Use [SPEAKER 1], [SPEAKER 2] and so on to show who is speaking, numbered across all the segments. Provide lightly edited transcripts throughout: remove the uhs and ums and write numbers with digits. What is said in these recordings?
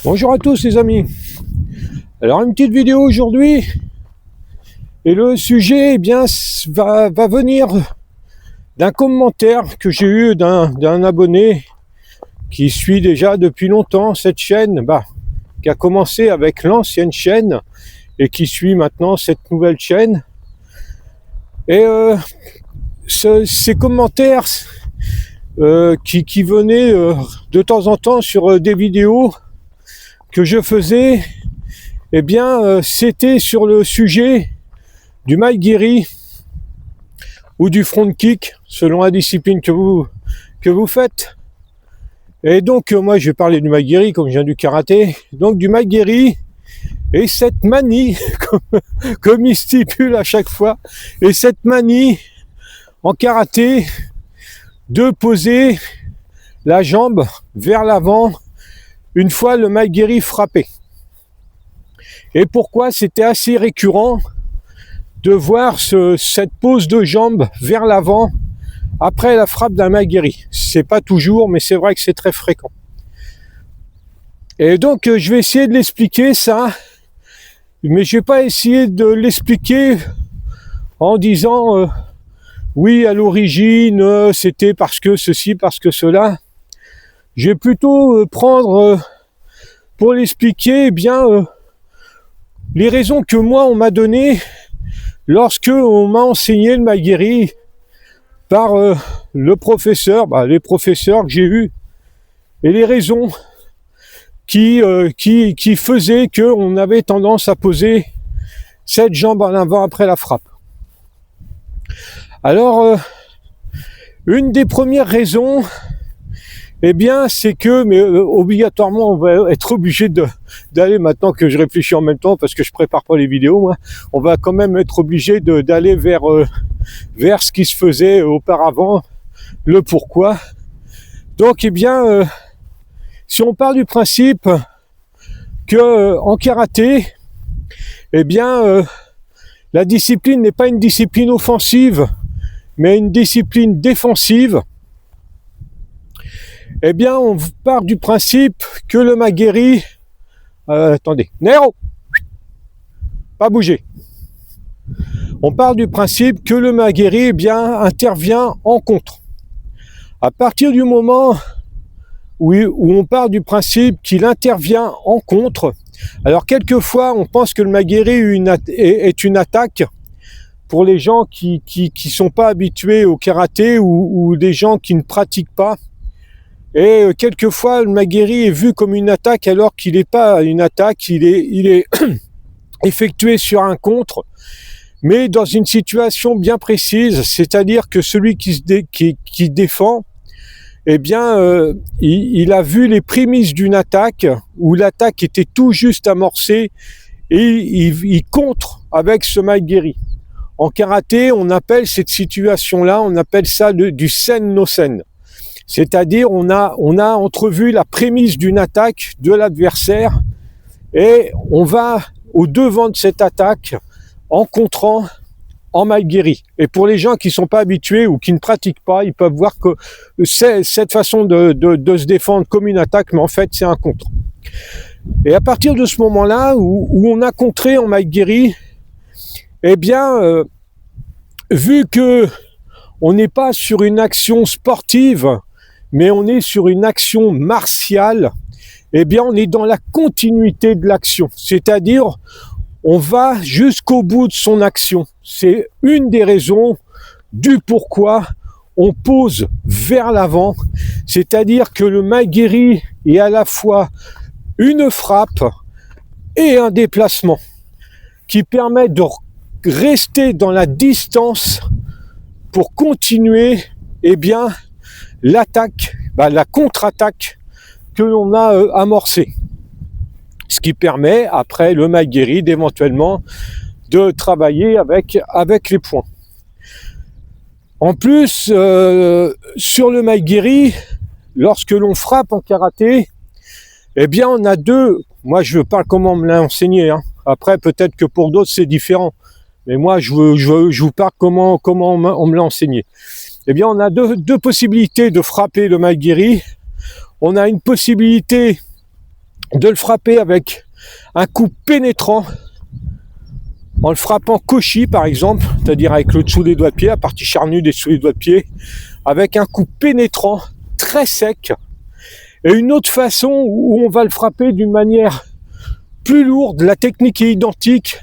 [SPEAKER 1] Bonjour à tous les amis. Alors une petite vidéo aujourd'hui et le sujet va venir d'un commentaire que j'ai eu d'un abonné qui suit déjà depuis longtemps cette chaîne, qui a commencé avec l'ancienne chaîne et qui suit maintenant cette nouvelle chaîne. Et ces commentaires qui venaient de temps en temps sur des vidéos que je faisais, c'était sur le sujet du Maegiri ou du front kick, selon la discipline que vous faites. Et donc, moi, je vais parler du Maegiri, comme je viens du karaté. Donc, du Maegiri et cette manie, comme il stipule à chaque fois, et cette manie en karaté de poser la jambe vers l'avant une fois le Maegiri frappé. Et pourquoi c'était assez récurrent de voir cette pose de jambe vers l'avant après la frappe d'un Maegiri. C'est pas toujours, mais c'est vrai que c'est très fréquent. Et donc, je vais essayer de l'expliquer ça, mais je vais pas essayer de l'expliquer en disant oui, à l'origine, c'était parce que ceci, parce que cela. Je vais plutôt prendre pour l'expliquer les raisons que moi on m'a données lorsque on m'a enseigné le Maegiri par le professeur, les professeurs que j'ai eus, et les raisons qui faisaient qu'on avait tendance à poser cette jambe en avant après la frappe. Alors, une des premières raisons, c'est que, mais obligatoirement, on va être obligé d'aller, maintenant que je réfléchis en même temps, parce que je prépare pas les vidéos, moi, on va quand même être obligé d'aller vers ce qui se faisait auparavant, le pourquoi. Donc, si on part du principe que en karaté, la discipline n'est pas une discipline offensive, mais une discipline défensive, on part du principe que le Maegiri... attendez, Nero, pas bouger. On part du principe que le Maegiri intervient en contre. À partir du moment où on part du principe qu'il intervient en contre, alors quelquefois on pense que le Maegiri est une attaque pour les gens qui sont pas habitués au karaté ou des gens qui ne pratiquent pas. Et quelquefois, le Maegiri est vu comme une attaque alors qu'il n'est pas une attaque, il est effectué sur un contre, mais dans une situation bien précise, c'est-à-dire que celui qui défend, il a vu les prémices d'une attaque, où l'attaque était tout juste amorcée, et il contre avec ce Maegiri. En karaté, on appelle cette situation-là, on appelle ça du sen no sen. C'est-à-dire, on a entrevu la prémisse d'une attaque de l'adversaire et on va au devant de cette attaque en contrant en Maegiri. Et pour les gens qui sont pas habitués ou qui ne pratiquent pas, ils peuvent voir que c'est cette façon de se défendre comme une attaque, mais en fait, c'est un contre. Et à partir de ce moment-là, où on a contré en Maegiri, vu que on n'est pas sur une action sportive, mais on est sur une action martiale, on est dans la continuité de l'action. C'est-à-dire, on va jusqu'au bout de son action. C'est une des raisons du pourquoi on pose vers l'avant. C'est-à-dire que le Maegiri est à la fois une frappe et un déplacement qui permet de rester dans la distance pour continuer, l'attaque, la contre-attaque que l'on a amorcée. Ce qui permet, après le Maegiri, d'éventuellement de travailler avec les points. En plus, sur le Maegiri, lorsque l'on frappe en karaté, on a deux... Moi, je parle comment on me l'a enseigné. Après, peut-être que pour d'autres, c'est différent. Mais moi, je vous parle comment on me l'a enseigné. On a deux possibilités de frapper le Maegiri. On a une possibilité de le frapper avec un coup pénétrant, en le frappant koshi par exemple, c'est-à-dire avec le dessous des doigts de pied, la partie charnue des dessous des doigts de pied, avec un coup pénétrant, très sec, et une autre façon où on va le frapper d'une manière plus lourde, la technique est identique,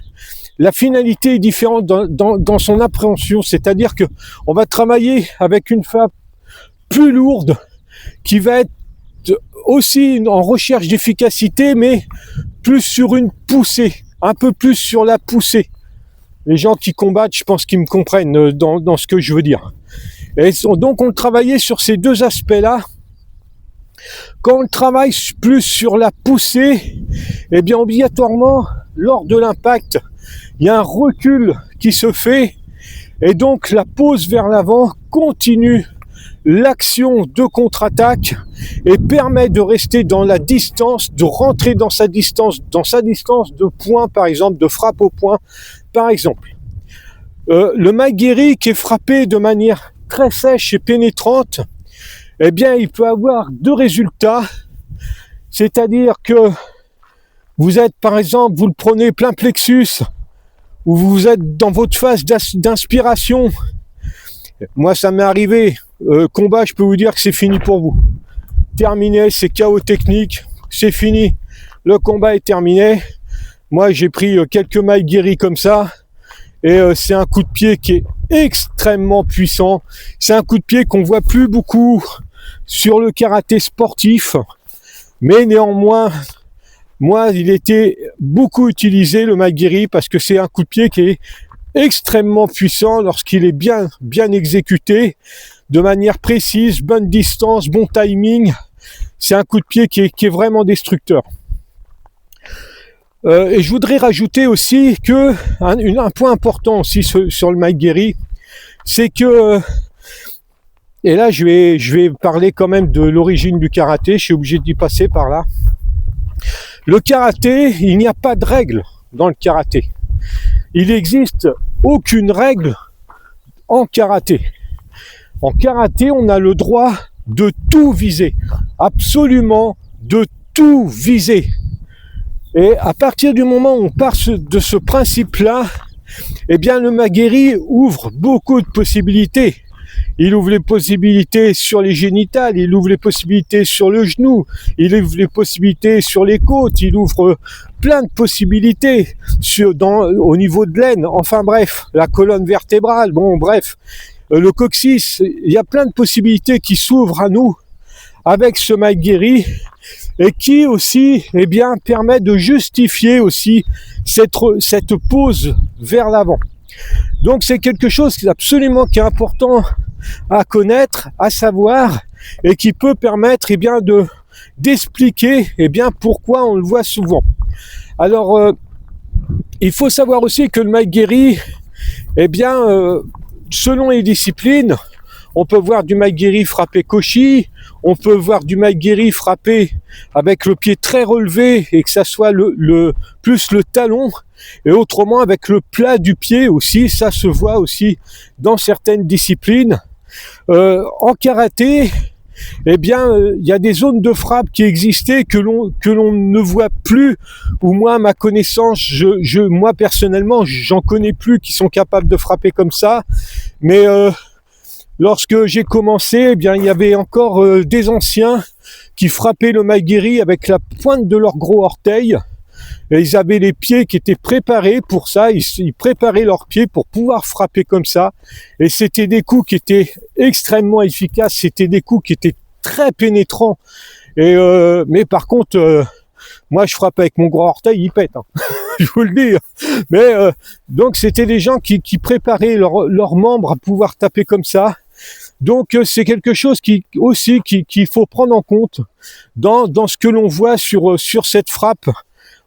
[SPEAKER 1] la finalité est différente dans son appréhension, c'est-à-dire que on va travailler avec une frappe plus lourde qui va être aussi en recherche d'efficacité, mais plus sur une poussée, un peu plus sur la poussée. Les gens qui combattent, je pense qu'ils me comprennent dans ce que je veux dire. Et donc on travaillait sur ces deux aspects-là. Quand on travaille plus sur la poussée, eh bien obligatoirement, lors de l'impact, il y a un recul qui se fait, et donc la pose vers l'avant continue l'action de contre-attaque et permet de rester dans la distance, de rentrer dans sa distance de point, par exemple, de frappe au point, par exemple. Le Maegiri qui est frappé de manière très sèche et pénétrante, eh bien, il peut avoir deux résultats, c'est-à-dire que vous êtes, par exemple, vous le prenez plein plexus, ou vous êtes dans votre phase d'inspiration. Moi, ça m'est arrivé. Combat, je peux vous dire que c'est fini pour vous. Terminé, c'est KO technique, c'est fini. Le combat est terminé. Moi, j'ai pris quelques Maegiri comme ça, et c'est un coup de pied qui est extrêmement puissant. C'est un coup de pied qu'on voit plus beaucoup sur le karaté sportif, mais néanmoins, moi, il était beaucoup utilisé, le Maegiri, parce que c'est un coup de pied qui est extrêmement puissant lorsqu'il est bien exécuté, de manière précise, bonne distance, bon timing. C'est un coup de pied qui est vraiment destructeur. Et je voudrais rajouter aussi que un point important aussi sur le Maegiri, c'est que, et là je vais parler quand même de l'origine du karaté, je suis obligé d'y passer par là. Le karaté, il n'y a pas de règle dans le karaté. Il n'existe aucune règle en karaté. En karaté, on a le droit de tout viser, absolument de tout viser. Et à partir du moment où on part de ce principe-là, eh bien le Maegiri ouvre beaucoup de possibilités. Il ouvre les possibilités sur les génitales, il ouvre les possibilités sur le genou, il ouvre les possibilités sur les côtes, il ouvre plein de possibilités au niveau de l'aine, enfin bref, la colonne vertébrale, bon bref, le coccyx, il y a plein de possibilités qui s'ouvrent à nous avec ce Maegiri, et qui aussi, eh bien, permet de justifier aussi cette pose vers l'avant. Donc c'est quelque chose qui est important à connaître, à savoir, et qui peut permettre, eh bien, d'expliquer, eh bien, pourquoi on le voit souvent. Alors, il faut savoir aussi que le Maegiri, eh bien, selon les disciplines, on peut voir du Maegiri frappé koshi, on peut voir du Maegiri frappé avec le pied très relevé et que ça soit plus le talon, et autrement avec le plat du pied aussi, ça se voit aussi dans certaines disciplines. En karaté, eh bien, il y a des zones de frappe qui existaient que l'on ne voit plus, ou moi, à ma connaissance, moi personnellement, j'en connais plus qui sont capables de frapper comme ça, mais lorsque j'ai commencé, eh bien, il y avait encore des anciens qui frappaient le Maegiri avec la pointe de leur gros orteil. Et ils avaient les pieds qui étaient préparés pour ça. Ils préparaient leurs pieds pour pouvoir frapper comme ça. Et c'était des coups qui étaient extrêmement efficaces. C'était des coups qui étaient très pénétrants. Et mais par contre, moi, je frappe avec mon gros orteil, il pète. Hein. Je vous le dis. Mais donc, c'était des gens qui préparaient leurs membres à pouvoir taper comme ça. Donc c'est quelque chose qu'il faut prendre en compte dans ce que l'on voit sur cette frappe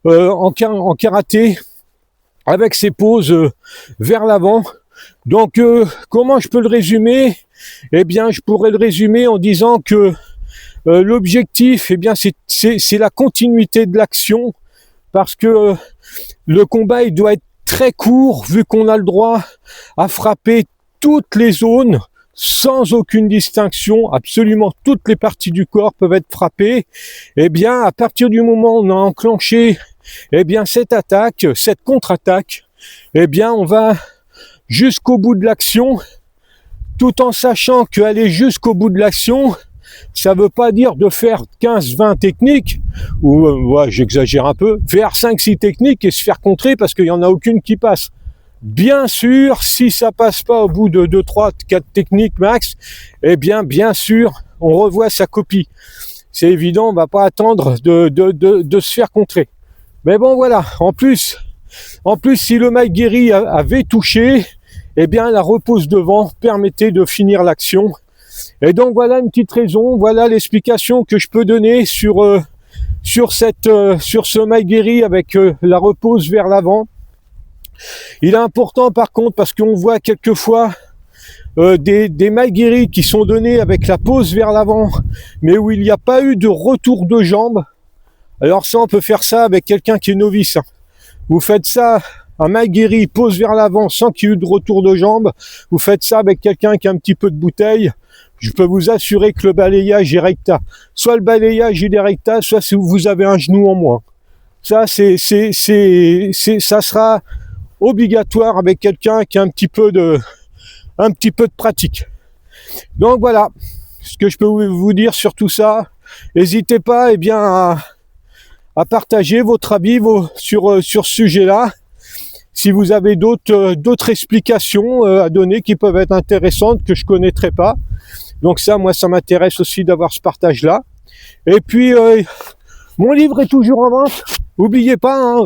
[SPEAKER 1] en karaté, avec ses poses vers l'avant. Donc comment je peux le résumer? Eh bien, je pourrais le résumer en disant que l'objectif, eh bien, c'est la continuité de l'action, parce que le combat il doit être très court, vu qu'on a le droit à frapper toutes les zones, sans aucune distinction, absolument toutes les parties du corps peuvent être frappées. Eh bien, à partir du moment où on a enclenché, eh bien, cette attaque, cette contre-attaque, eh bien, on va jusqu'au bout de l'action, tout en sachant qu'aller jusqu'au bout de l'action, ça veut pas dire de faire 15-20 techniques, ou ouais, j'exagère un peu, faire 5-6 techniques et se faire contrer parce qu'il y en a aucune qui passe. Bien sûr, si ça passe pas au bout de 2, 3, 4 techniques max, eh bien sûr, on revoit sa copie. C'est évident, on va pas attendre de se faire contrer. Mais bon, voilà. En plus, si le Maguire avait touché, eh bien, la repose devant permettait de finir l'action. Et donc, voilà une petite raison, voilà l'explication que je peux donner sur ce Maguire avec la repose vers l'avant. Il est important par contre parce qu'on voit quelquefois des Maguire qui sont donnés avec la pose vers l'avant, mais où il n'y a pas eu de retour de jambe. Alors ça, on peut faire ça avec quelqu'un qui est novice. Vous faites ça, un Maguire pose vers l'avant sans qu'il y ait eu de retour de jambe. Vous faites ça avec quelqu'un qui a un petit peu de bouteille. Je peux vous assurer que le balayage est recta. Soit le balayage est recta, soit si vous avez un genou en moins. Ça, ça sera obligatoire avec quelqu'un qui a un petit peu de pratique. Donc voilà ce que je peux vous dire sur tout ça. N'hésitez pas à partager votre avis sur ce sujet-là. Si vous avez d'autres explications à donner qui peuvent être intéressantes que je connaîtrais pas. Donc ça, moi, ça m'intéresse aussi d'avoir ce partage-là. Et puis, mon livre est toujours en vente. N'oubliez pas,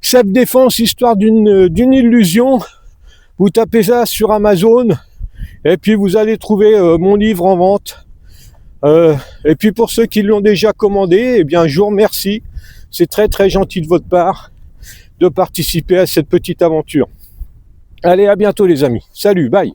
[SPEAKER 1] self-défense, histoire d'une illusion. Vous tapez ça sur Amazon et puis vous allez trouver mon livre en vente. Et puis pour ceux qui l'ont déjà commandé, eh bien, je vous remercie. C'est très très gentil de votre part de participer à cette petite aventure. Allez, à bientôt les amis. Salut, bye.